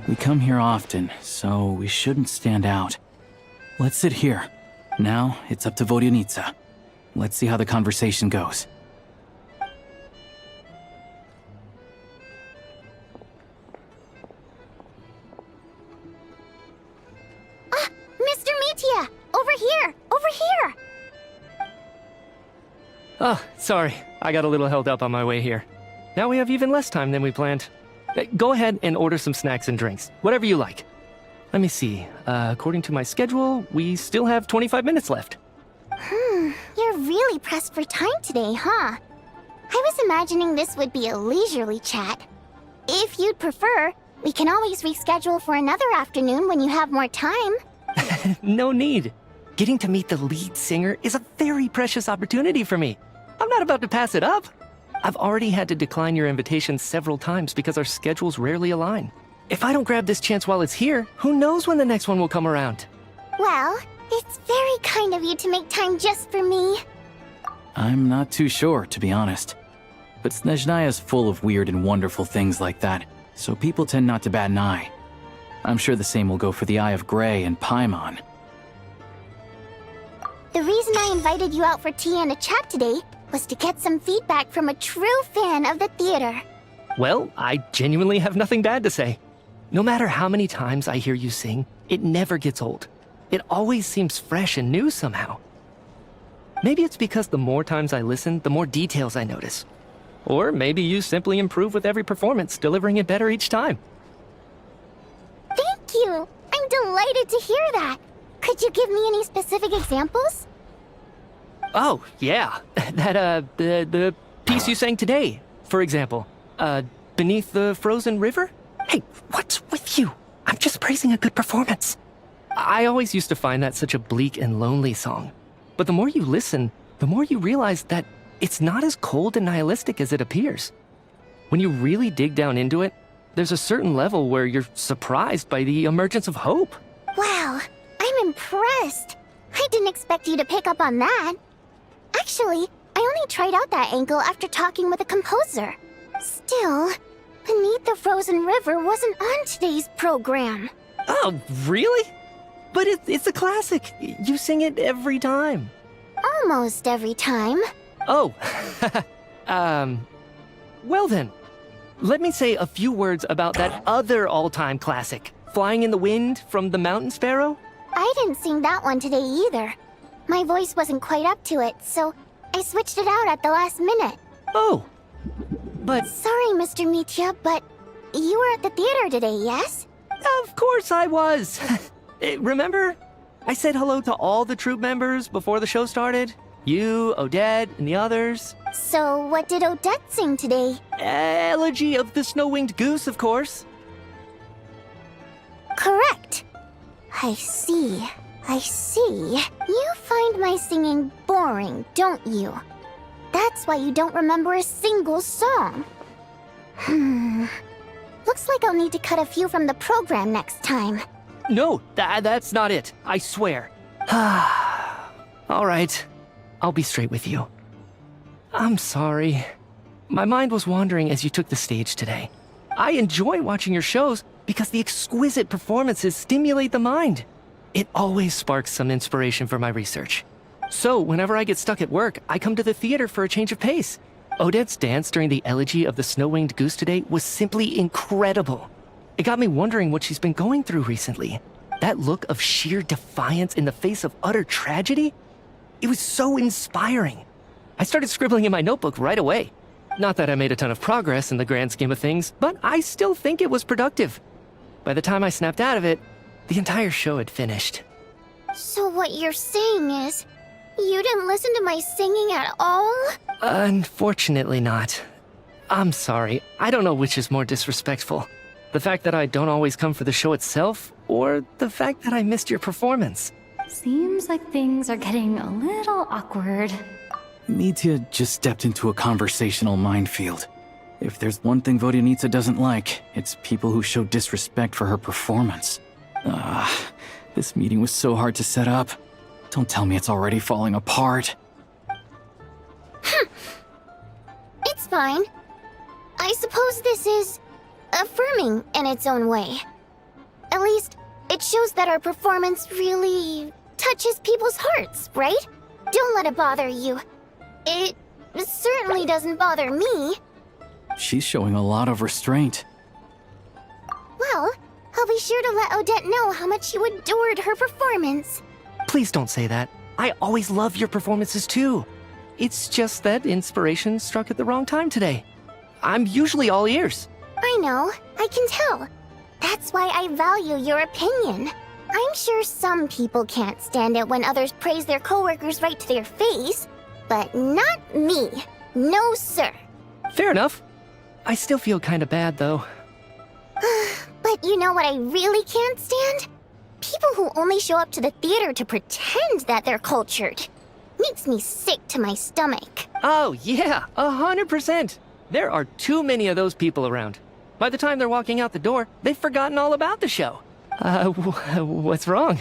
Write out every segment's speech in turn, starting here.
We come here often, so we shouldn't stand out. Let's sit here. Now, it's up to Vodyanitsa. Let's see how the conversation goes. Mr. Mitya! Over here! Over here! Oh, sorry. I got a little held up on my way here. Now we have even less time than we planned. Go ahead and order some snacks and drinks. Whatever you like. Let me see. According to my schedule, we still have 25 minutes left. You're really pressed for time today, huh? I was imagining this would be a leisurely chat. If you'd prefer, we can always reschedule for another afternoon when you have more time. No need. Getting to meet the lead singer is a very precious opportunity for me. I'm not about to pass it up. I've already had to decline your invitation several times because our schedules rarely align. If I don't grab this chance while it's here, who knows when the next one will come around? Well, it's very kind of you to make time just for me. I'm not too sure, to be honest. But Snezhnaya's full of weird and wonderful things like that, so people tend not to bat an eye. I'm sure the same will go for the Eye of Grey and Paimon. The reason I invited you out for tea and a chat today was to get some feedback from a true fan of the theater. Well, I genuinely have nothing bad to say. No matter how many times I hear you sing, it never gets old. It always seems fresh and new somehow. Maybe it's because the more times I listen, the more details I notice. Or maybe you simply improve with every performance, delivering it better each time. Thank you! I'm delighted to hear that! Could you give me any specific examples? Oh, yeah. The piece you sang today, for example. Beneath the Frozen River? Hey, what's with you? I'm just praising a good performance. I always used to find that such a bleak and lonely song. But the more you listen, the more you realize that it's not as cold and nihilistic as it appears. When you really dig down into it, there's a certain level where you're surprised by the emergence of hope. Wow, I'm impressed. I didn't expect you to pick up on that. Actually, I only tried out that angle after talking with a composer. Still, Beneath the Frozen River wasn't on today's program. Oh, really? But it's a classic. You sing it every time. Almost every time. Oh, well then. Let me say a few words about that other all-time classic, Flying in the Wind from the Mountain Sparrow. I didn't sing that one today either. My voice wasn't quite up to it, so I switched it out at the last minute. Oh, but... Sorry, Mr. Mitya, but you were at the theater today, yes? Of course I was. Remember? I said hello to all the troupe members before the show started. You, Odette, and the others. So what did Odette sing today? Elegy of the Snow-Winged Goose, of course. Correct. I see. You find my singing boring, don't you? That's why you don't remember a single song. Looks like I'll need to cut a few from the program next time. No, that's not it. I swear. All right. I'll be straight with you. I'm sorry. My mind was wandering as you took the stage today. I enjoy watching your shows because the exquisite performances stimulate the mind. It always sparks some inspiration for my research. So, whenever I get stuck at work, I come to the theater for a change of pace. Odette's dance during the elegy of the Snow-Winged Goose today was simply incredible. It got me wondering what she's been going through recently. That look of sheer defiance in the face of utter tragedy? It was so inspiring. I started scribbling in my notebook right away. Not that I made a ton of progress in the grand scheme of things, but I still think it was productive. By the time I snapped out of it, the entire show had finished. So what you're saying is, you didn't listen to my singing at all? Unfortunately not. I'm sorry. I don't know which is more disrespectful. The fact that I don't always come for the show itself, or the fact that I missed your performance. Seems like things are getting a little awkward. Mitya just stepped into a conversational minefield. If there's one thing Vodyanitsa doesn't like, it's people who show disrespect for her performance. This meeting was so hard to set up. Don't tell me it's already falling apart. It's fine. I suppose this is affirming in its own way. At least, it shows that our performance really touches people's hearts, right? Don't let it bother you. It certainly doesn't bother me. She's showing a lot of restraint. Well, I'll be sure to let Odette know how much you adored her performance. Please don't say that. I always love your performances too. It's just that inspiration struck at the wrong time today. I'm usually all ears. I know, I can tell. That's why I value your opinion. I'm sure some people can't stand it when others praise their coworkers right to their face, but not me. No, sir. Fair enough. I still feel kinda bad though. But you know what I really can't stand? People who only show up to the theater to pretend that they're cultured. Makes me sick to my stomach. Oh yeah, 100%. There are too many of those people around. By the time they're walking out the door, they've forgotten all about the show. What's wrong?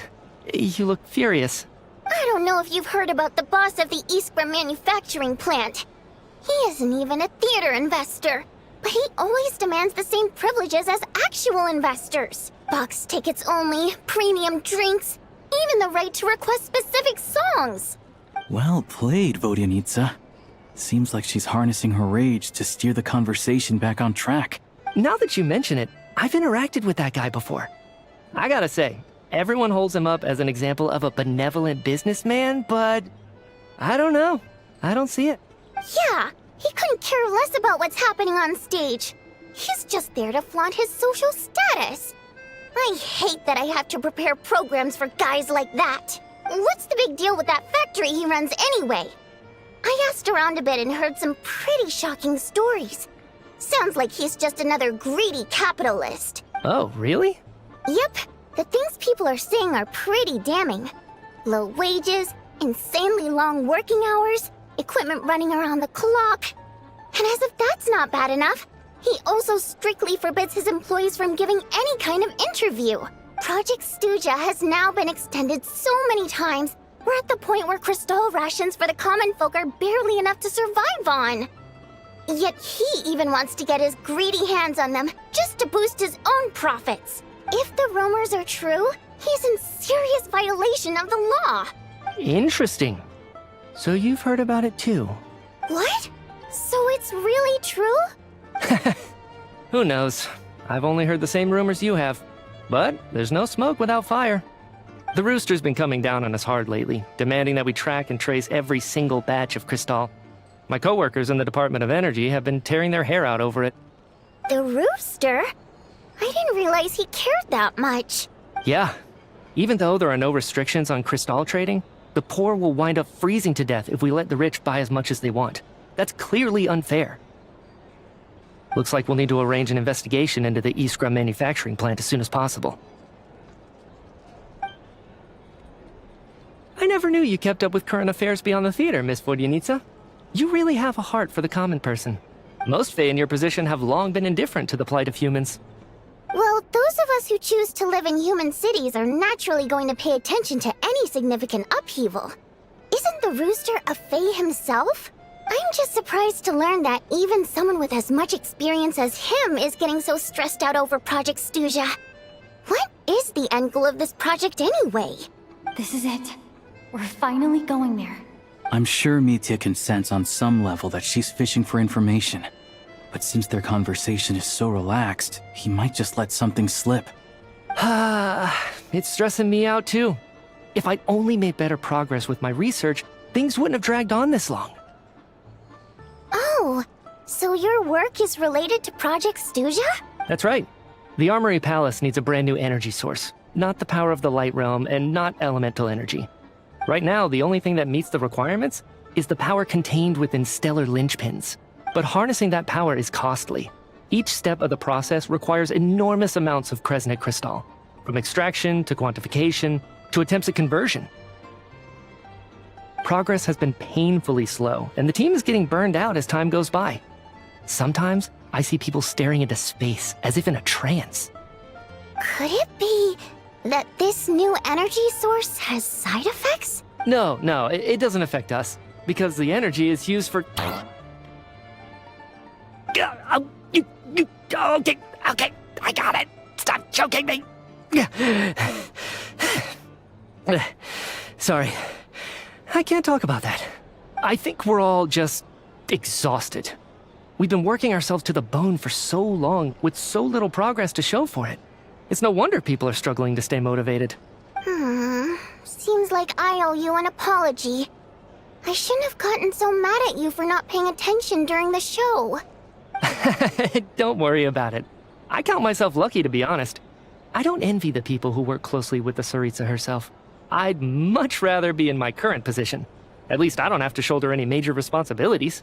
You look furious. I don't know if you've heard about the boss of the Iskra manufacturing plant. He isn't even a theater investor, but he always demands the same privileges as actual investors. Box tickets only, premium drinks, even the right to request specific songs. Well played, Vodyanitsa. Seems like she's harnessing her rage to steer the conversation back on track. Now that you mention it, I've interacted with that guy before. I gotta say, everyone holds him up as an example of a benevolent businessman, but I don't know. I don't see it. Yeah, he couldn't care less about what's happening on stage. He's just there to flaunt his social status. I hate that I have to prepare programs for guys like that. What's the big deal with that factory he runs anyway? I asked around a bit and heard some pretty shocking stories. Sounds like he's just another greedy capitalist. Oh, really? Yep, the things people are saying are pretty damning. Low wages, insanely long working hours, equipment running around the clock. And as if that's not bad enough, he also strictly forbids his employees from giving any kind of interview. Project Stuja has now been extended so many times, we're at the point where crystal rations for the common folk are barely enough to survive on. Yet he even wants to get his greedy hands on them just to boost his own profits. If the rumors are true, he's in serious violation of the law. Interesting. So you've heard about it too? What? So it's really true? Who knows? I've only heard the same rumors you have. But there's no smoke without fire. The Rooster's been coming down on us hard lately, demanding that we track and trace every single batch of Crystal. My coworkers in the Department of Energy have been tearing their hair out over it. The Rooster? I didn't realize he cared that much. Yeah. Even though there are no restrictions on Crystal trading, the poor will wind up freezing to death if we let the rich buy as much as they want. That's clearly unfair. Looks like we'll need to arrange an investigation into the Iskra manufacturing plant as soon as possible. I never knew you kept up with current affairs beyond the theater, Miss Vodyanitsa. You really have a heart for the common person. Most Fae in your position have long been indifferent to the plight of humans. Well, those of us who choose to live in human cities are naturally going to pay attention to any significant upheaval. Isn't the Rooster a Fae himself? I'm just surprised to learn that even someone with as much experience as him is getting so stressed out over Project Stuja. What is the end goal of this project anyway? This is it. We're finally going there. I'm sure Mitya can sense on some level that she's fishing for information. But since their conversation is so relaxed, he might just let something slip. It's stressing me out too. If I'd only made better progress with my research, things wouldn't have dragged on this long. Oh, so your work is related to Project Stuja? That's right. The Armory Palace needs a brand new energy source. Not the power of the Light Realm and not elemental energy. Right now, the only thing that meets the requirements is the power contained within stellar linchpins. But harnessing that power is costly. Each step of the process requires enormous amounts of Kresnik crystal, from extraction to quantification to attempts at conversion. Progress has been painfully slow, and the team is getting burned out as time goes by. Sometimes, I see people staring into space as if in a trance. Could it be that this new energy source has side effects? No, it doesn't affect us, because the energy is used for... Okay, I got it. Stop choking me. Sorry. I can't talk about that. I think we're all just exhausted. We've been working ourselves to the bone for so long with so little progress to show for it. It's no wonder people are struggling to stay motivated. Seems like I owe you an apology. I shouldn't have gotten so mad at you for not paying attention during the show. Don't worry about it. I count myself lucky, to be honest. I don't envy the people who work closely with the Tsaritsa herself. I'd much rather be in my current position. At least I don't have to shoulder any major responsibilities.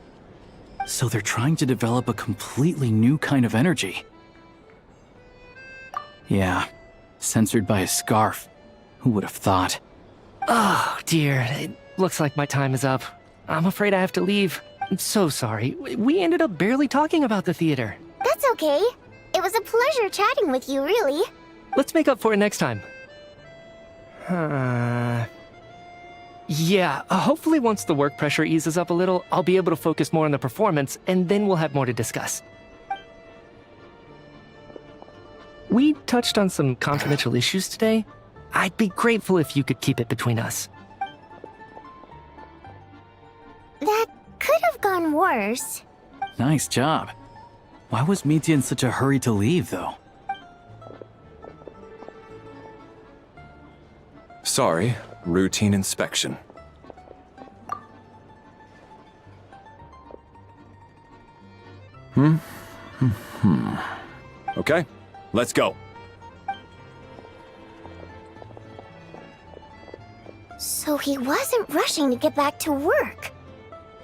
So they're trying to develop a completely new kind of energy. Yeah, censored by a scarf. Who would have thought? Oh, dear. It looks like my time is up. I'm afraid I have to leave. I'm so sorry. We ended up barely talking about the theater. That's okay. It was a pleasure chatting with you, really. Let's make up for it next time. Yeah, hopefully once the work pressure eases up a little, I'll be able to focus more on the performance, and then we'll have more to discuss. We touched on some confidential issues today. I'd be grateful if you could keep it between us. That could have gone worse. Nice job. Why was Mitya in such a hurry to leave, though? Sorry, routine inspection. Okay, let's go. So he wasn't rushing to get back to work.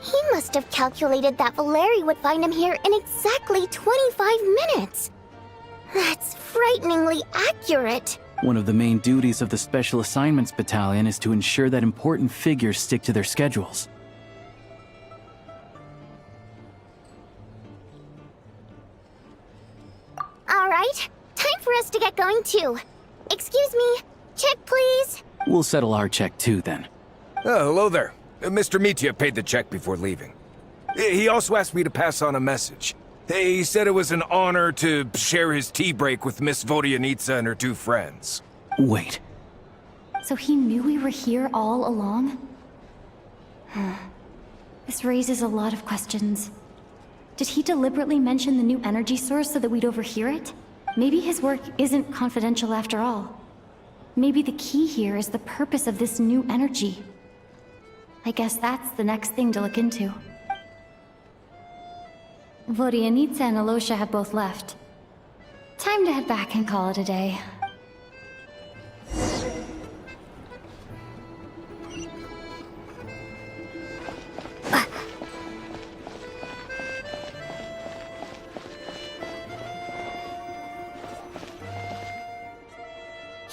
He must have calculated that Valeri would find him here in exactly 25 minutes. That's frighteningly accurate. One of the main duties of the Special Assignments Battalion is to ensure that important figures stick to their schedules. All right, time for us to get going too. Excuse me, check please. We'll settle our check too, then. Hello there. Mr. Mitya paid the check before leaving. He also asked me to pass on a message. He said it was an honor to share his tea break with Miss Vodyanitsa and her two friends. Wait. So he knew we were here all along? This raises a lot of questions. Did he deliberately mention the new energy source so that we'd overhear it? Maybe his work isn't confidential after all. Maybe the key here is the purpose of this new energy. I guess that's the next thing to look into. Vodyanitsa and Alosha have both left. Time to head back and call it a day.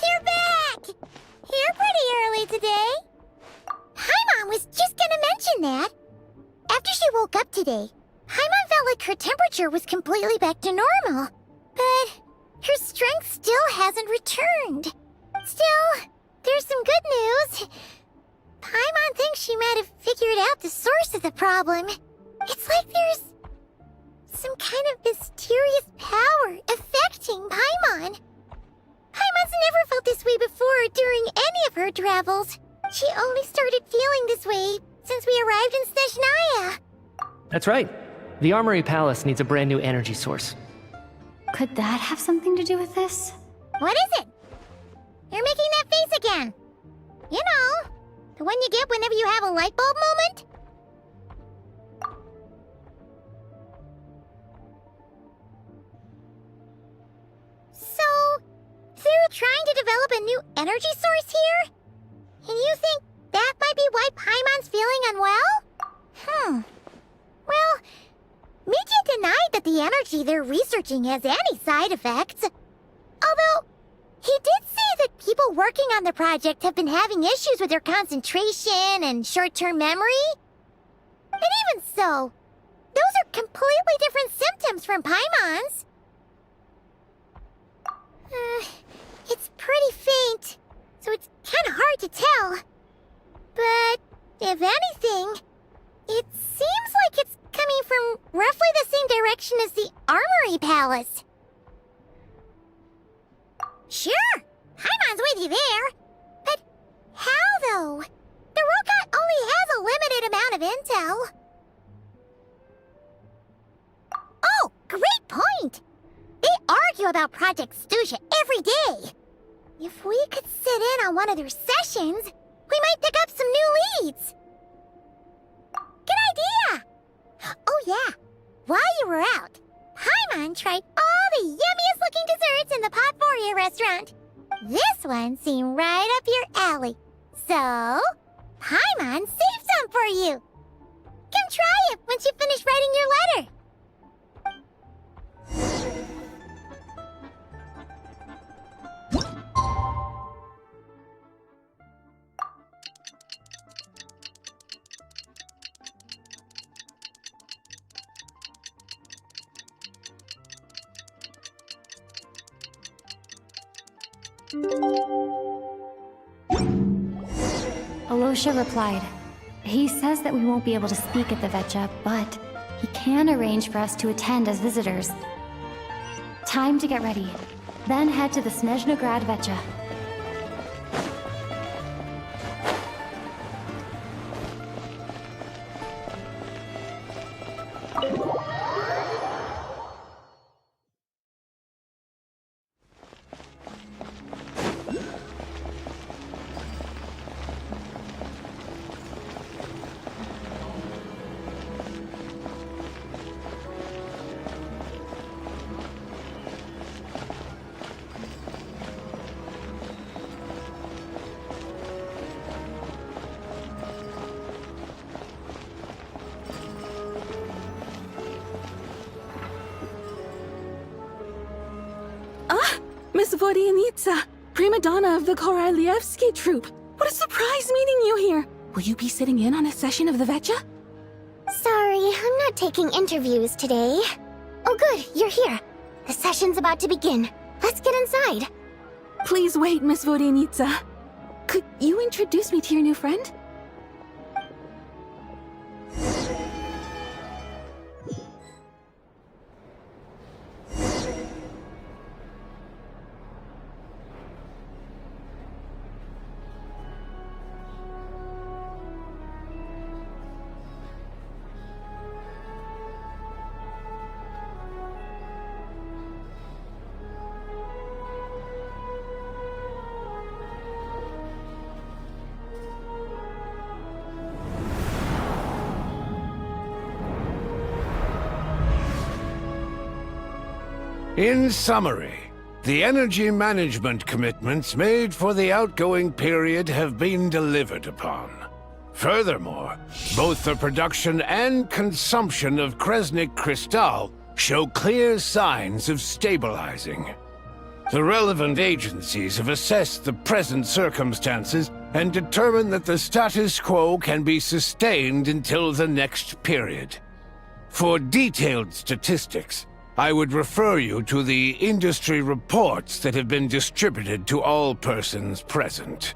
You're back! Here pretty early today. Paimon was just gonna mention that. After she woke up today, Paimon felt like her temperature was completely back to normal. But her strength still hasn't returned. Still, there's some good news. Paimon thinks she might have figured out the source of the problem. It's like there's some kind of mysterious power affecting Paimon. Paimon's never felt this way before during any of her travels. She only started feeling this way since we arrived in Snezhnaya. That's right. The Armory Palace needs a brand new energy source. Could that have something to do with this? What is it? You're making that face again. You know, the one you get whenever you have a light bulb moment? So, they're trying to develop a new energy source here? And you think that might be why Paimon's feeling unwell? Well, Mitya denied that the energy they're researching has any side effects. Although, he did say that people working on the project have been having issues with their concentration and short-term memory. And even so, those are completely different symptoms from Paimon's. It's pretty faint, so it's kind of hard to tell. But, if anything, it seems like it's coming from roughly the same direction as the Armory Palace. Sure, Paimon's with you there. But how, though? The robot only has a limited amount of intel. Oh, great point! They argue about Project Stusha every day. If we could sit in on one of their sessions, we might pick up some new leads. Good idea! Oh yeah, while you were out, Paimon tried all the yummiest looking desserts in the Potpourri restaurant. This one seemed right up your alley. So, Paimon saved some for you. Come try it once you finish writing your letter. Alosha replied. He says that we won't be able to speak at the Vetcha, but he can arrange for us to attend as visitors. Time to get ready. Then head to the Snezhnograd Vetcha. Miss Vodyanitsa, prima donna of the Korolievsky troupe. What a surprise meeting you here. Will you be sitting in on a session of the Vetcha? Sorry, I'm not taking interviews today. Oh good, you're here. The session's about to begin. Let's get inside. Please wait, Miss Vodyanitsa. Could you introduce me to your new friend? In summary, the energy management commitments made for the outgoing period have been delivered upon. Furthermore, both the production and consumption of Kresnik Crystal show clear signs of stabilizing. The relevant agencies have assessed the present circumstances and determined that the status quo can be sustained until the next period. For detailed statistics, I would refer you to the industry reports that have been distributed to all persons present.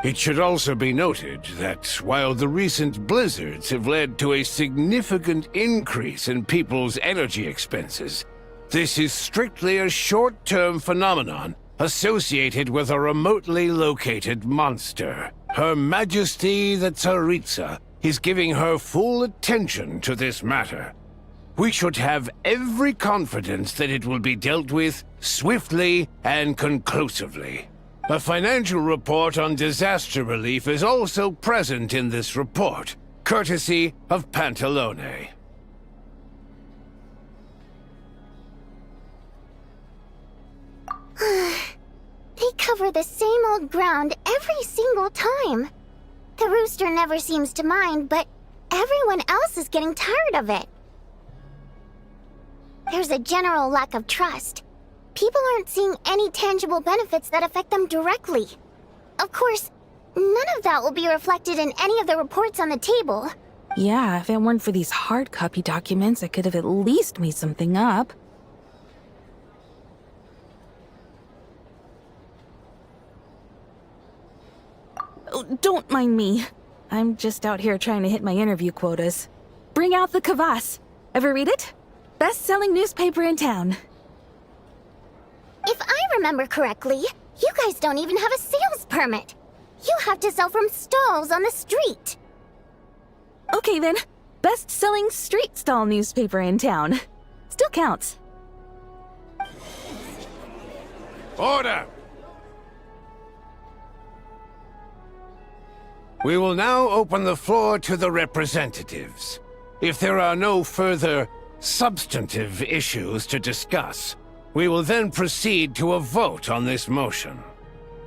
It should also be noted that while the recent blizzards have led to a significant increase in people's energy expenses, this is strictly a short-term phenomenon associated with a remotely located monster. Her Majesty the Tsaritsa is giving her full attention to this matter. We should have every confidence that it will be dealt with swiftly and conclusively. A financial report on disaster relief is also present in this report, courtesy of Pantalone. They cover the same old ground every single time. The rooster never seems to mind, but everyone else is getting tired of it. There's a general lack of trust. People aren't seeing any tangible benefits that affect them directly. Of course, none of that will be reflected in any of the reports on the table. Yeah, if it weren't for these hard copy documents, I could have at least made something up. Oh, don't mind me. I'm just out here trying to hit my interview quotas. Bring out the Kvass. Ever read it? Best-selling newspaper in town. If I remember correctly, You guys don't even have a sales permit. You have to sell from stalls on the street. Okay then, best-selling street stall newspaper in town. Still counts. Order! We will now open the floor to the representatives. If there are no further substantive issues to discuss, we will then proceed to a vote on this motion.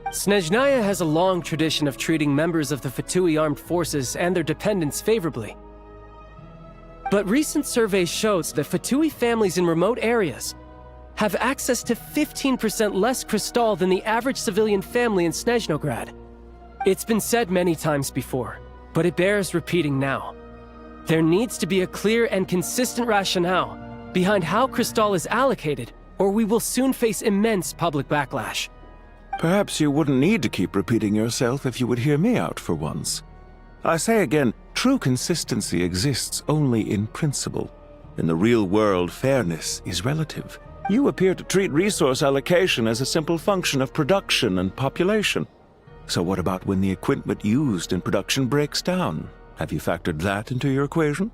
Snezhnaya has a long tradition of treating members of the Fatui armed forces and their dependents favorably. But recent surveys shows that Fatui families in remote areas have access to 15% less crystal than the average civilian family in Snezhnograd. It's been said many times before, but it bears repeating now. There needs to be a clear and consistent rationale behind how crystal is allocated, or we will soon face immense public backlash. Perhaps you wouldn't need to keep repeating yourself if you would hear me out for once. I say again, true consistency exists only in principle. In the real world, fairness is relative. You appear to treat resource allocation as a simple function of production and population. So what about when the equipment used in production breaks down? Have you factored that into your equation?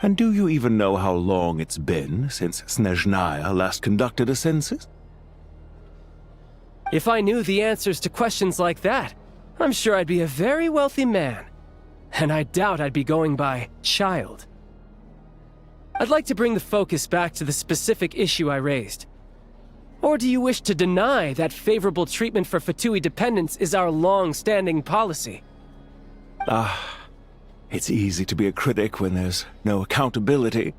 And do you even know how long it's been since Snezhnaya last conducted a census? If I knew the answers to questions like that, I'm sure I'd be a very wealthy man. And I doubt I'd be going by child. I'd like to bring the focus back to the specific issue I raised. Or do you wish to deny that favorable treatment for Fatui dependents is our long-standing policy? It's easy to be a critic when there's no accountability.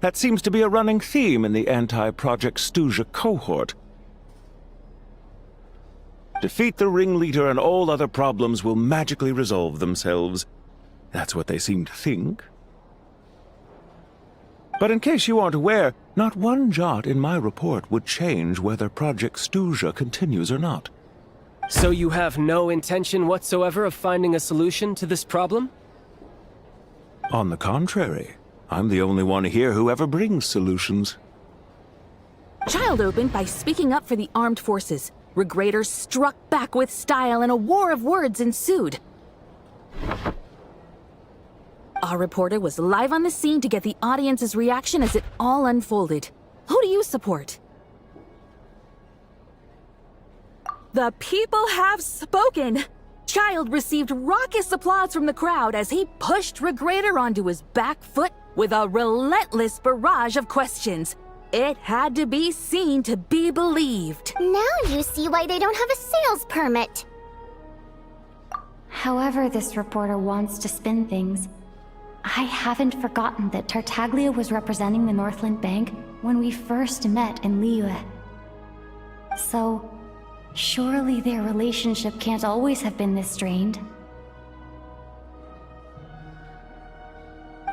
That seems to be a running theme in the anti-Project Stuja cohort. Defeat the ringleader and all other problems will magically resolve themselves. That's what they seem to think. But in case you aren't aware, not one jot in my report would change whether Project Stuja continues or not. So you have no intention whatsoever of finding a solution to this problem? On the contrary, I'm the only one here who ever brings solutions. Child opened by speaking up for the armed forces. Regrator struck back with style and a war of words ensued. Our reporter was live on the scene to get the audience's reaction as it all unfolded. Who do you support? The people have spoken! Child received raucous applause from the crowd as he pushed Regrator onto his back foot with a relentless barrage of questions. It had to be seen to be believed. Now you see why they don't have a sales permit. However this reporter wants to spin things, I haven't forgotten that Tartaglia was representing the Northland Bank when we first met in Liyue. So, surely their relationship can't always have been this strained.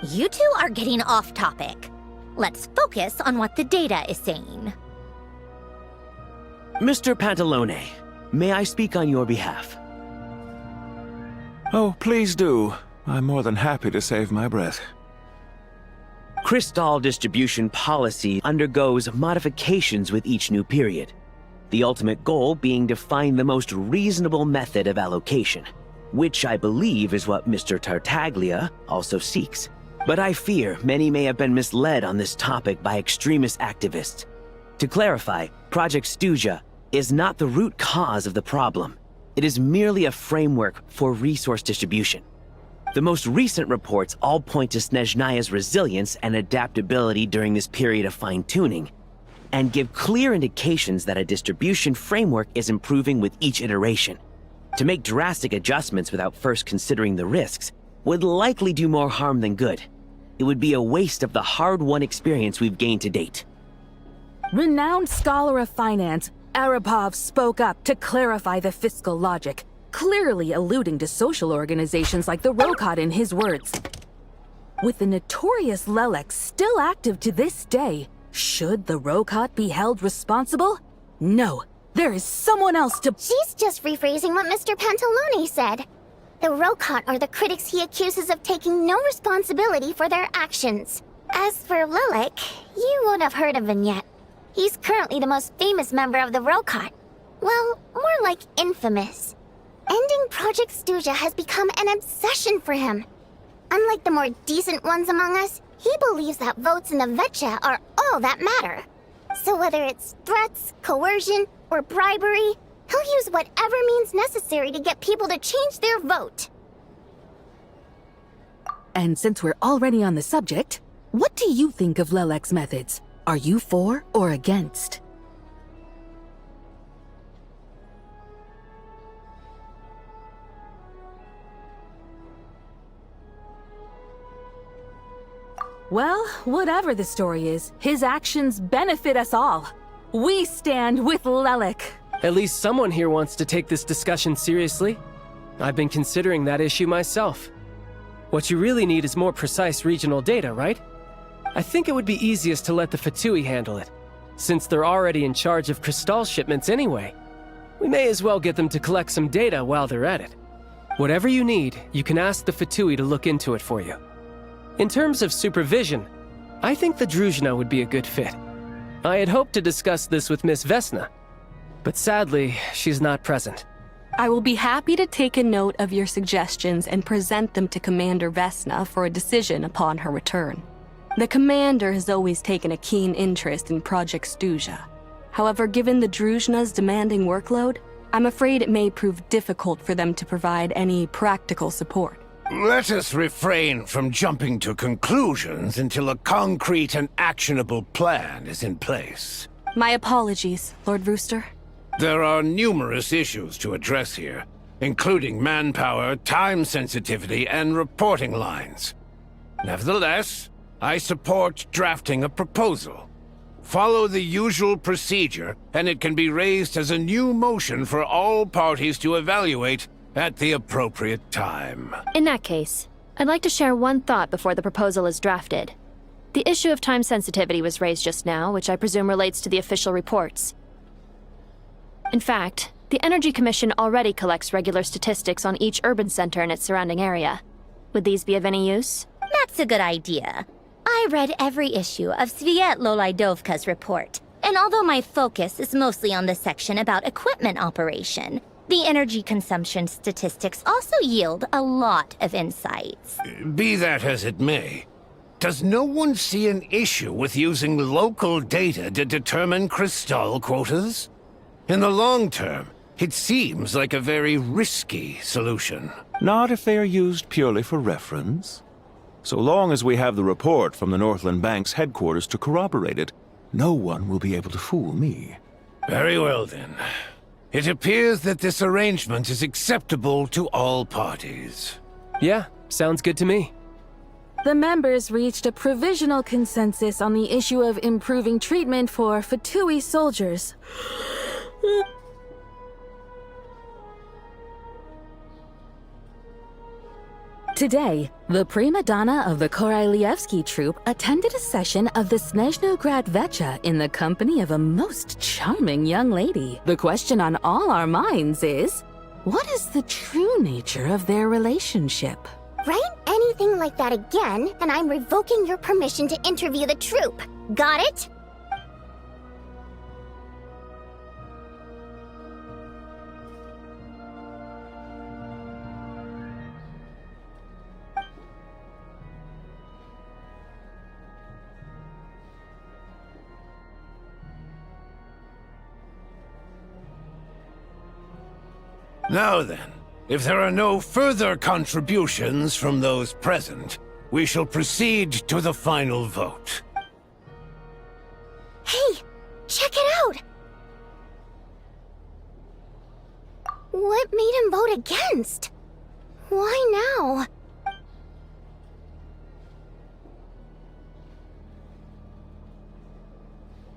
You two are getting off topic. Let's focus on what the data is saying. Mr. Pantalone, may I speak on your behalf? Oh, please do. I'm more than happy to save my breath. Crystal distribution policy undergoes modifications with each new period. The ultimate goal being to find the most reasonable method of allocation, which I believe is what Mr. Tartaglia also seeks. But I fear many may have been misled on this topic by extremist activists. To clarify, Project Stuja is not the root cause of the problem. It is merely a framework for resource distribution. The most recent reports all point to Snezhnaya's resilience and adaptability during this period of fine-tuning, and give clear indications that a distribution framework is improving with each iteration. To make drastic adjustments without first considering the risks would likely do more harm than good. It would be a waste of the hard-won experience we've gained to date. Renowned scholar of finance, Arapov spoke up to clarify the fiscal logic, clearly alluding to social organizations like the Rokot in his words. With the notorious Lelek still active to this day, should the Rokot be held responsible? No, there is someone else to— She's just rephrasing what Mr. Pantalone said. The Rokot are the critics he accuses of taking no responsibility for their actions. As for Lilik, you would have heard of him yet. He's currently the most famous member of the Rokot. Well, more like infamous. Ending Project Stuja has become an obsession for him. Unlike the more decent ones among us, he believes that votes in the Vetcha are all that matter. So whether it's threats, coercion, or bribery, he'll use whatever means necessary to get people to change their vote. And since we're already on the subject, what do you think of Lelek's methods? Are you for or against? Well, whatever the story is, his actions benefit us all. We stand with Lelek. At least someone here wants to take this discussion seriously. I've been considering that issue myself. What you really need is more precise regional data, right? I think it would be easiest to let the Fatui handle it, since they're already in charge of Crystal shipments anyway. We may as well get them to collect some data while they're at it. Whatever you need, you can ask the Fatui to look into it for you. In terms of supervision, I think the Druzhna would be a good fit. I had hoped to discuss this with Miss Vesna, but sadly, she's not present. I will be happy to take a note of your suggestions and present them to Commander Vesna for a decision upon her return. The Commander has always taken a keen interest in Project Stuja. However, given the Druzhna's demanding workload, I'm afraid it may prove difficult for them to provide any practical support. Let us refrain from jumping to conclusions until a concrete and actionable plan is in place. My apologies, Lord Rooster. There are numerous issues to address here, including manpower, time sensitivity, and reporting lines. Nevertheless, I support drafting a proposal. Follow the usual procedure, and it can be raised as a new motion for all parties to evaluate at the appropriate time. In that case, I'd like to share one thought before the proposal is drafted. The issue of time sensitivity was raised just now, which I presume relates to the official reports. In fact, the Energy Commission already collects regular statistics on each urban center and its surrounding area. Would these be of any use? That's a good idea. I read every issue of Sviet Lolaidovka's report, and although my focus is mostly on the section about equipment operation, the energy consumption statistics also yield a lot of insights. Be that as it may, does no one see an issue with using local data to determine Crystal quotas? In the long term, it seems like a very risky solution. Not if they are used purely for reference. So long as we have the report from the Northland Bank's headquarters to corroborate it, no one will be able to fool me. Very well then. It appears that this arrangement is acceptable to all parties. Yeah, sounds good to me. The members reached a provisional consensus on the issue of improving treatment for Fatui soldiers. Today, the prima donna of the Korailievsky troupe attended a session of the Snezhnograd Vetcha in the company of a most charming young lady. The question on all our minds is, what is the true nature of their relationship? Write anything like that again, and I'm revoking your permission to interview the troupe. Got it? Now then, if there are no further contributions from those present, we shall proceed to the final vote. Hey, check it out! What made him vote against? Why now?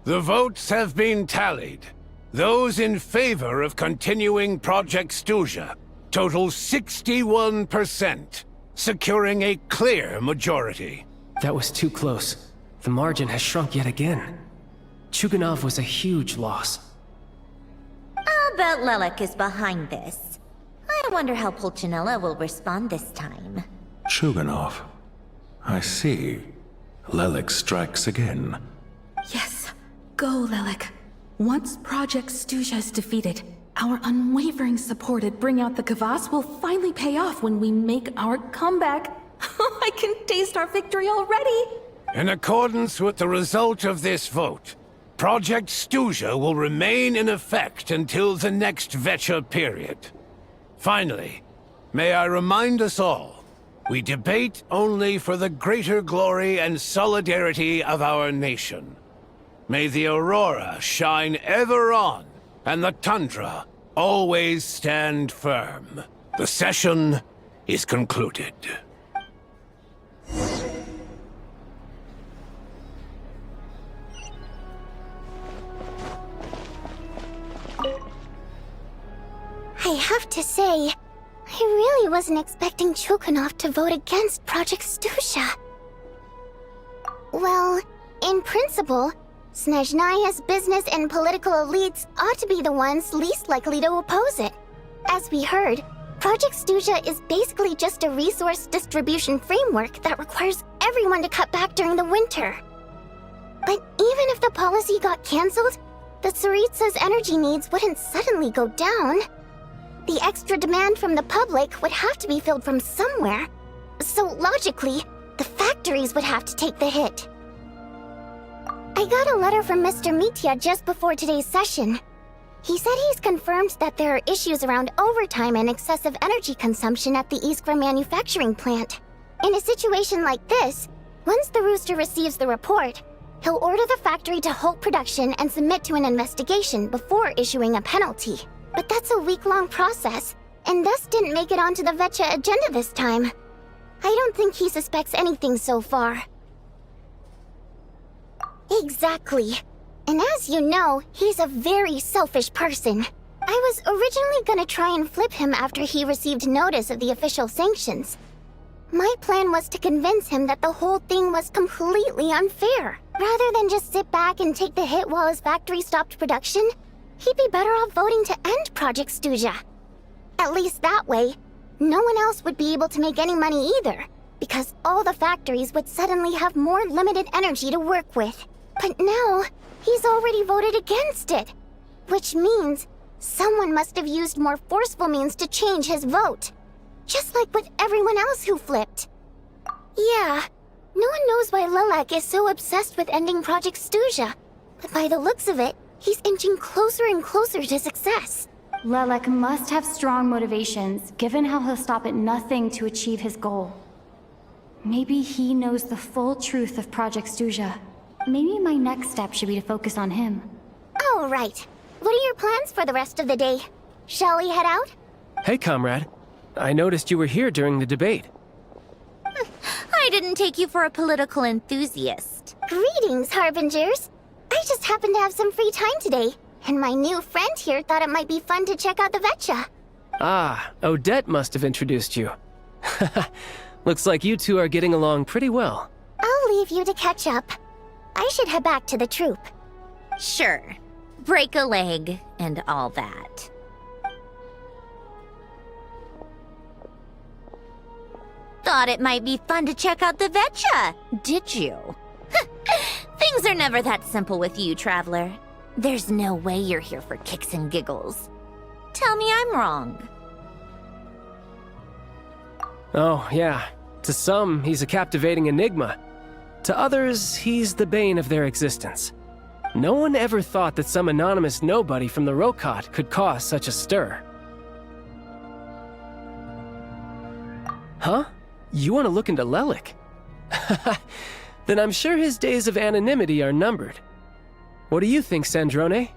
The votes have been tallied. Those in favor of continuing Project Stuja total 61%, securing a clear majority. That was too close. The margin has shrunk yet again. Chuganov was a huge loss. I'll bet Lelek is behind this. I wonder how Pulcinella will respond this time. Chuganov. I see. Lelek strikes again. Yes, go, Lelek. Once Project Stuja is defeated, our unwavering support at Bring Out the Kvass will finally pay off when we make our comeback. I can taste our victory already! In accordance with the result of this vote, Project Stuja will remain in effect until the next Vecha period. Finally, may I remind us all, we debate only for the greater glory and solidarity of our nation. May the aurora shine ever on, and the tundra always stand firm. The session is concluded. I have to say, I really wasn't expecting Chukunov to vote against Project Stuja. Well, in principle, Snezhnaya's business and political elites ought to be the ones least likely to oppose it. As we heard, Project Stuja is basically just a resource distribution framework that requires everyone to cut back during the winter. But even if the policy got cancelled, the Tsaritsa's energy needs wouldn't suddenly go down. The extra demand from the public would have to be filled from somewhere. So logically, the factories would have to take the hit. I got a letter from Mr. Mitya just before today's session. He said he's confirmed that there are issues around overtime and excessive energy consumption at the Iskra manufacturing plant. In a situation like this, once the Rooster receives the report, he'll order the factory to halt production and submit to an investigation before issuing a penalty. But that's a week-long process, and thus didn't make it onto the Vecha agenda this time. I don't think he suspects anything so far. Exactly. And as you know, he's a very selfish person. I was originally gonna try and flip him after he received notice of the official sanctions. My plan was to convince him that the whole thing was completely unfair. Rather than just sit back and take the hit while his factory stopped production, he'd be better off voting to end Project Stuja. At least that way, no one else would be able to make any money either, because all the factories would suddenly have more limited energy to work with. But now, he's already voted against it, which means someone must have used more forceful means to change his vote. Just like with everyone else who flipped. Yeah, no one knows why Lilac is so obsessed with ending Project Stuja, but by the looks of it, he's inching closer and closer to success. Lelek must have strong motivations, given how he'll stop at nothing to achieve his goal. Maybe he knows the full truth of Project Stuja. Maybe my next step should be to focus on him. Oh, right. What are your plans for the rest of the day? Shall we head out? Hey, comrade. I noticed you were here during the debate. I didn't take you for a political enthusiast. Greetings, Harbingers. I just happened to have some free time today, and my new friend here thought it might be fun to check out the Vecha. Ah, Odette must have introduced you. Looks like you two are getting along pretty well. I'll leave you to catch up. I should head back to the troop. Sure. Break a leg and all that. Thought it might be fun to check out the Vecha, did you? Things are never that simple with you, Traveler. There's no way you're here for kicks and giggles. Tell me I'm wrong. Oh, yeah. To some, he's a captivating enigma. To others, he's the bane of their existence. No one ever thought that some anonymous nobody from the Rokot could cause such a stir. Huh? You want to look into Lelik? Then I'm sure his days of anonymity are numbered. What do you think, Sandrone?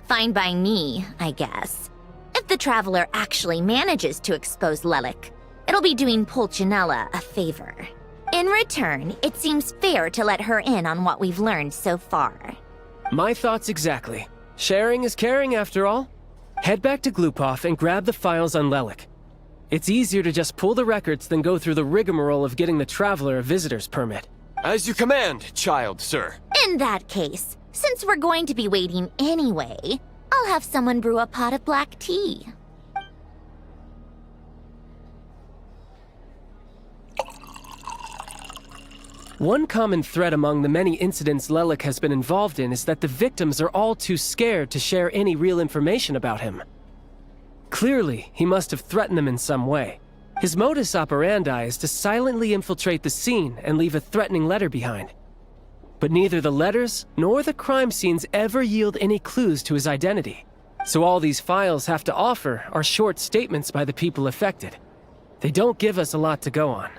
Fine by me, I guess. If the Traveler actually manages to expose Lelik, it'll be doing Pulcinella a favor. In return, it seems fair to let her in on what we've learned so far. My thoughts exactly. Sharing is caring, after all. Head back to Glupov and grab the files on Lelik. It's easier to just pull the records than go through the rigmarole of getting the Traveler a visitor's permit. As you command, child, sir. In that case, since we're going to be waiting anyway, I'll have someone brew a pot of black tea. One common thread among the many incidents Lelik has been involved in is that the victims are all too scared to share any real information about him. Clearly, he must have threatened them in some way. His modus operandi is to silently infiltrate the scene and leave a threatening letter behind. But neither the letters nor the crime scenes ever yield any clues to his identity. So all these files have to offer are short statements by the people affected. They don't give us a lot to go on.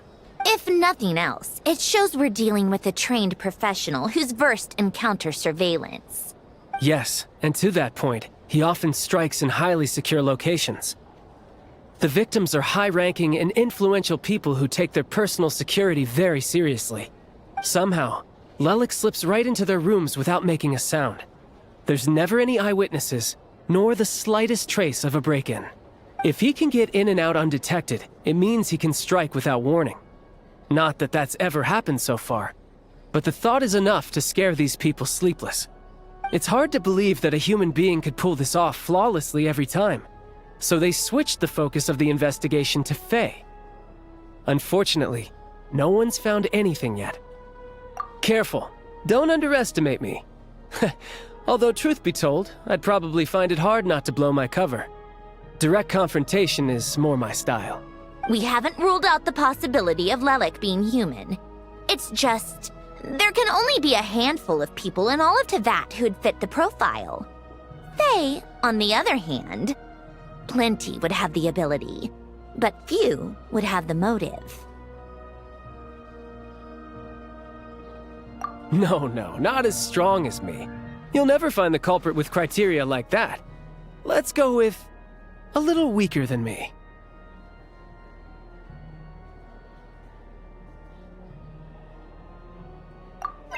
If nothing else, it shows we're dealing with a trained professional who's versed in counter-surveillance. Yes, and to that point, he often strikes in highly secure locations. The victims are high-ranking and influential people who take their personal security very seriously. Somehow, Lelik slips right into their rooms without making a sound. There's never any eyewitnesses, nor the slightest trace of a break-in. If he can get in and out undetected, it means he can strike without warning. Not that that's ever happened so far, but the thought is enough to scare these people sleepless. It's hard to believe that a human being could pull this off flawlessly every time, so they switched the focus of the investigation to Faye. Unfortunately, no one's found anything yet. Careful, don't underestimate me. Although truth be told, I'd probably find it hard not to blow my cover. Direct confrontation is more my style. We haven't ruled out the possibility of Lelik being human. It's just, there can only be a handful of people in all of Teyvat who'd fit the profile. Faye, on the other hand, plenty would have the ability, but few would have the motive. No, not as strong as me. You'll never find the culprit with criteria like that. Let's go with a little weaker than me.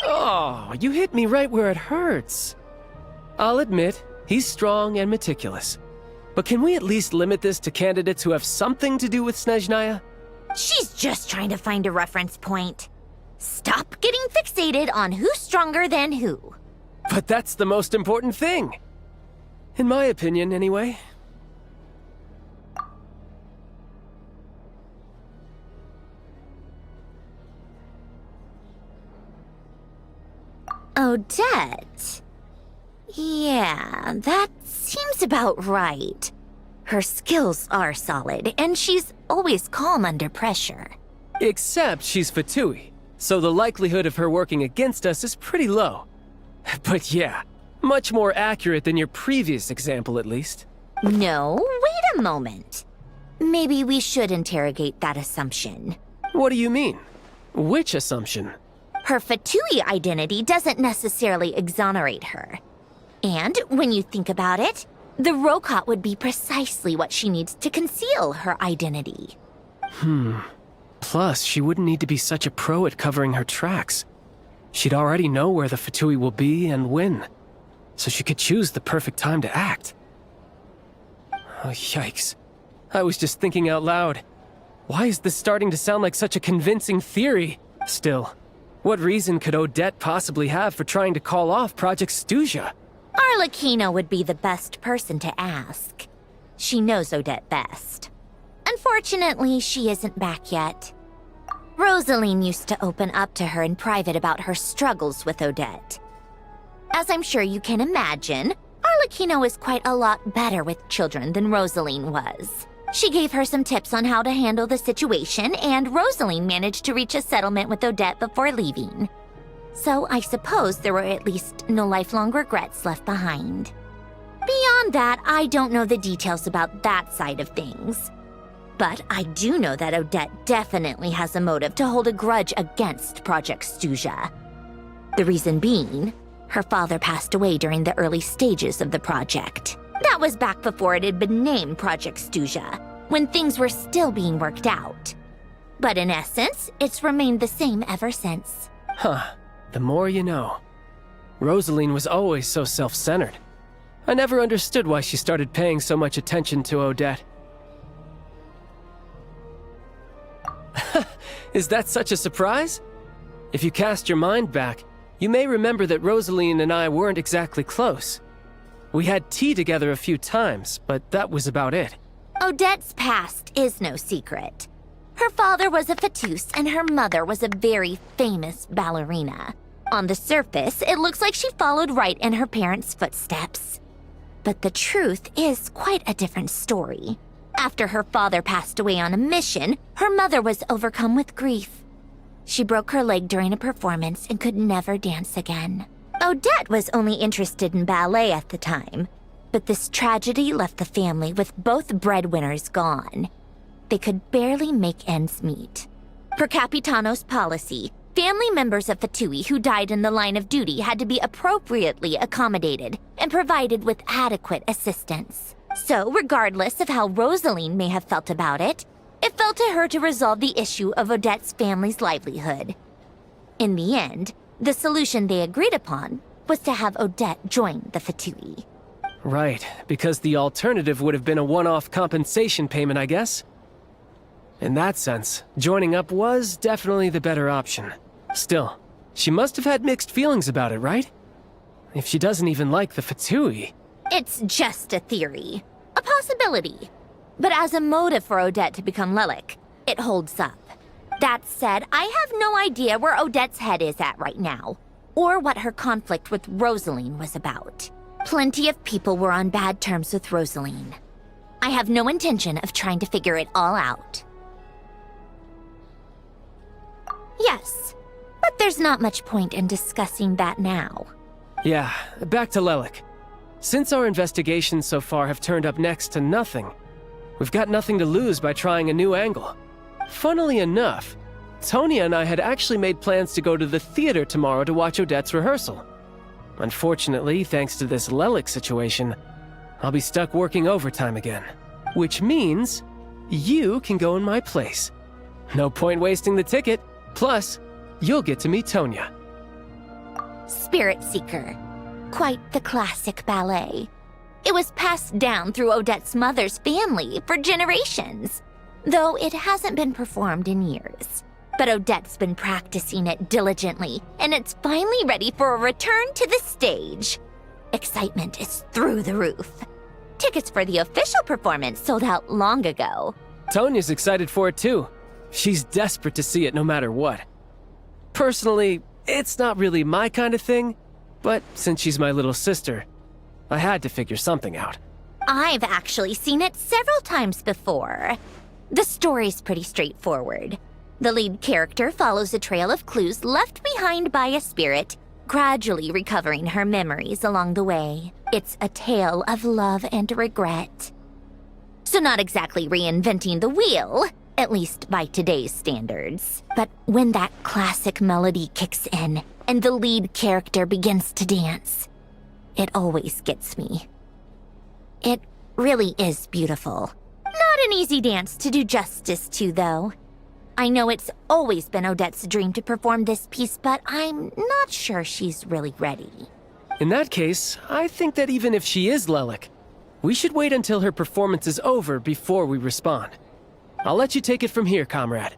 Oh, you hit me right where it hurts. I'll admit, he's strong and meticulous. But can we at least limit this to candidates who have something to do with Snezhnaya? She's just trying to find a reference point. Stop getting fixated on who's stronger than who. But that's the most important thing. In my opinion, anyway. Odette? Yeah, that seems about right. Her skills are solid, and she's always calm under pressure. Except she's Fatui, so the likelihood of her working against us is pretty low. But yeah, much more accurate than your previous example, at least. No, wait a moment. Maybe we should interrogate that assumption. What do you mean? Which assumption? Her Fatui identity doesn't necessarily exonerate her. And when you think about it, the Rokot would be precisely what she needs to conceal her identity. Plus, she wouldn't need to be such a pro at covering her tracks. She'd already know where the Fatui will be and when, so she could choose the perfect time to act. Oh, yikes. I was just thinking out loud. Why is this starting to sound like such a convincing theory? Still, what reason could Odette possibly have for trying to call off Project Stuja? Arlecchino would be the best person to ask. She knows Odette best. Unfortunately, she isn't back yet. Rosaline used to open up to her in private about her struggles with Odette. As I'm sure you can imagine, Arlecchino is quite a lot better with children than Rosaline was. She gave her some tips on how to handle the situation, and Rosaline managed to reach a settlement with Odette before leaving. So I suppose there were at least no lifelong regrets left behind. Beyond that, I don't know the details about that side of things. But I do know that Odette definitely has a motive to hold a grudge against Project Stuja. The reason being, her father passed away during the early stages of the project. That was back before it had been named Project Stuja, when things were still being worked out. But in essence, it's remained the same ever since. Huh. The more you know. Rosaline was always so self-centered. I never understood why she started paying so much attention to Odette. Is that such a surprise? If you cast your mind back, you may remember that Rosaline and I weren't exactly close. We had tea together a few times, but that was about it. Odette's past is no secret. Her father was a fatus and her mother was a very famous ballerina. On the surface, it looks like she followed right in her parents' footsteps. But the truth is quite a different story. After her father passed away on a mission, her mother was overcome with grief. She broke her leg during a performance and could never dance again. Odette was only interested in ballet at the time, but this tragedy left the family with both breadwinners gone. They could barely make ends meet. Per Capitano's policy, family members of Fatui who died in the line of duty had to be appropriately accommodated and provided with adequate assistance. So, regardless of how Rosaline may have felt about it, it fell to her to resolve the issue of Odette's family's livelihood. In the end, the solution they agreed upon was to have Odette join the Fatui. Right, because the alternative would have been a one-off compensation payment, I guess. In that sense, joining up was definitely the better option. Still, she must have had mixed feelings about it, right? If she doesn't even like the Fatui. It's just a theory. A possibility. But as a motive for Odette to become Lelik, it holds up. That said, I have no idea where Odette's head is at right now, or what her conflict with Rosaline was about. Plenty of people were on bad terms with Rosaline. I have no intention of trying to figure it all out. Yes, but there's not much point in discussing that now. Yeah, back to Lelik. Since our investigations so far have turned up next to nothing, we've got nothing to lose by trying a new angle. Funnily enough, Tonya and I had actually made plans to go to the theater tomorrow to watch Odette's rehearsal. Unfortunately, thanks to this Lelik situation, I'll be stuck working overtime again. Which means you can go in my place. No point wasting the ticket. Plus, you'll get to meet Tonya. Spirit Seeker. Quite the classic ballet. It was passed down through Odette's mother's family for generations, though it hasn't been performed in years. But Odette's been practicing it diligently, and it's finally ready for a return to the stage. Excitement is through the roof. Tickets for the official performance sold out long ago. Tonya's excited for it too. She's desperate to see it no matter what. Personally, it's not really my kind of thing, but since she's my little sister, I had to figure something out. I've actually seen it several times before. The story's pretty straightforward. The lead character follows a trail of clues left behind by a spirit, gradually recovering her memories along the way. It's a tale of love and regret. So not exactly reinventing the wheel, at least by today's standards. But when that classic melody kicks in and the lead character begins to dance, it always gets me. It really is beautiful. Not an easy dance to do justice to, though. I know it's always been Odette's dream to perform this piece, but I'm not sure she's really ready. In that case, I think that even if she is Lelik, we should wait until her performance is over before we respond. I'll let you take it from here, comrade.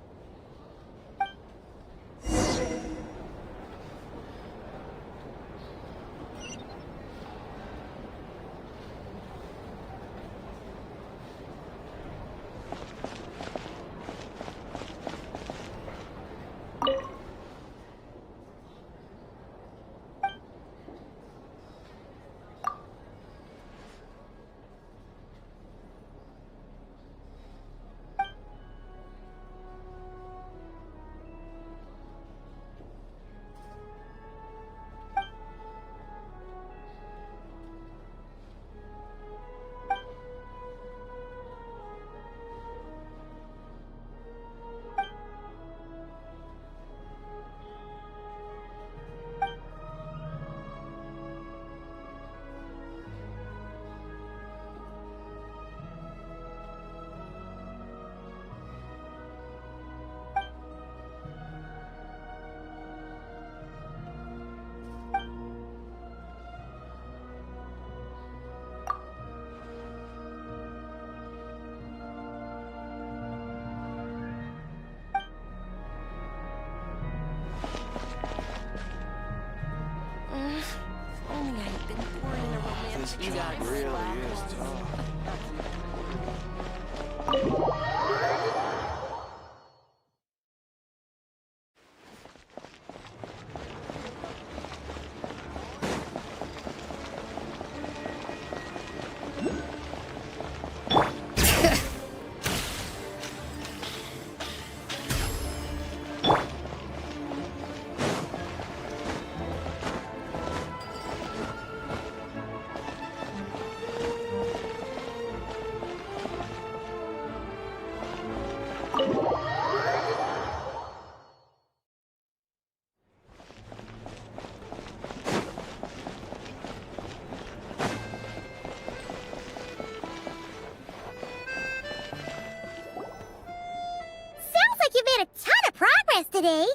today.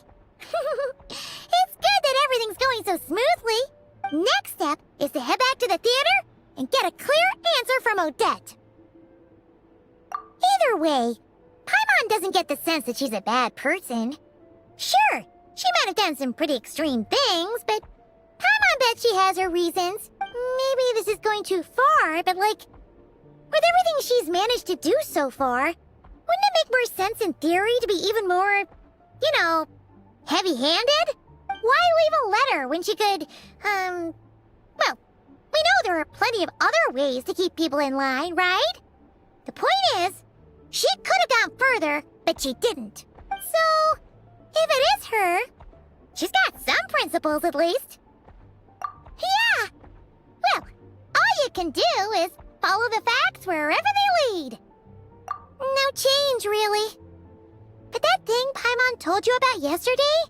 It's good that everything's going so smoothly. Next step is to head back to the theater and get a clear answer from Odette. Either way, Paimon doesn't get the sense that she's a bad person. Sure, she might have done some pretty extreme things, but Paimon bets she has her reasons. Maybe this is going too far, but like, with everything she's managed to do so far, wouldn't it make more sense in theory to be even more, you know, heavy-handed? Why leave a letter when she could, well, we know there are plenty of other ways to keep people in line, right? The point is, she could have gone further, but she didn't. So, if it is her, she's got some principles at least. Yeah! Well, all you can do is follow the facts wherever they lead. No change, really. But that thing Paimon told you about yesterday?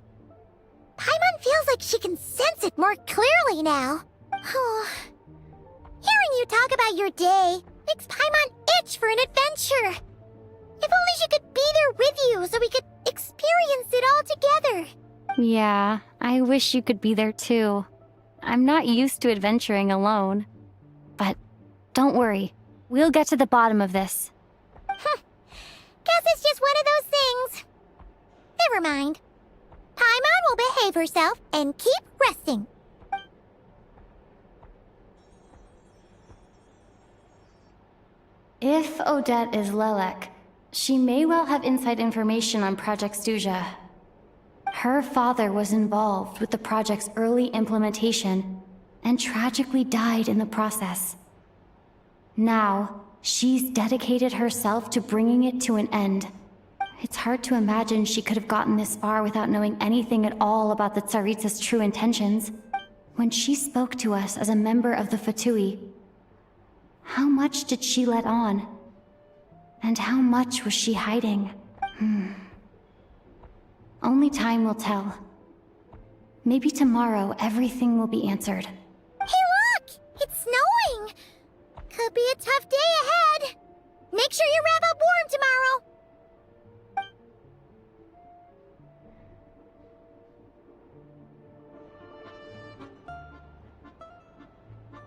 Paimon feels like she can sense it more clearly now. Hearing you talk about your day makes Paimon itch for an adventure. If only she could be there with you so we could experience it all together. Yeah, I wish you could be there too. I'm not used to adventuring alone. But don't worry, we'll get to the bottom of this. Guess it's just one of those things. Never mind. Paimon will behave herself and keep resting. If Odette is Lelek, she may well have inside information on Project Stuja. Her father was involved with the project's early implementation and tragically died in the process. Now, she's dedicated herself to bringing it to an end. It's hard to imagine she could have gotten this far without knowing anything at all about the Tsaritsa's true intentions. When she spoke to us as a member of the Fatui, how much did she let on? And how much was she hiding? Only time will tell. Maybe tomorrow everything will be answered. Hey look! It's snowing! Could be a tough day ahead. Make sure you wrap up warm tomorrow.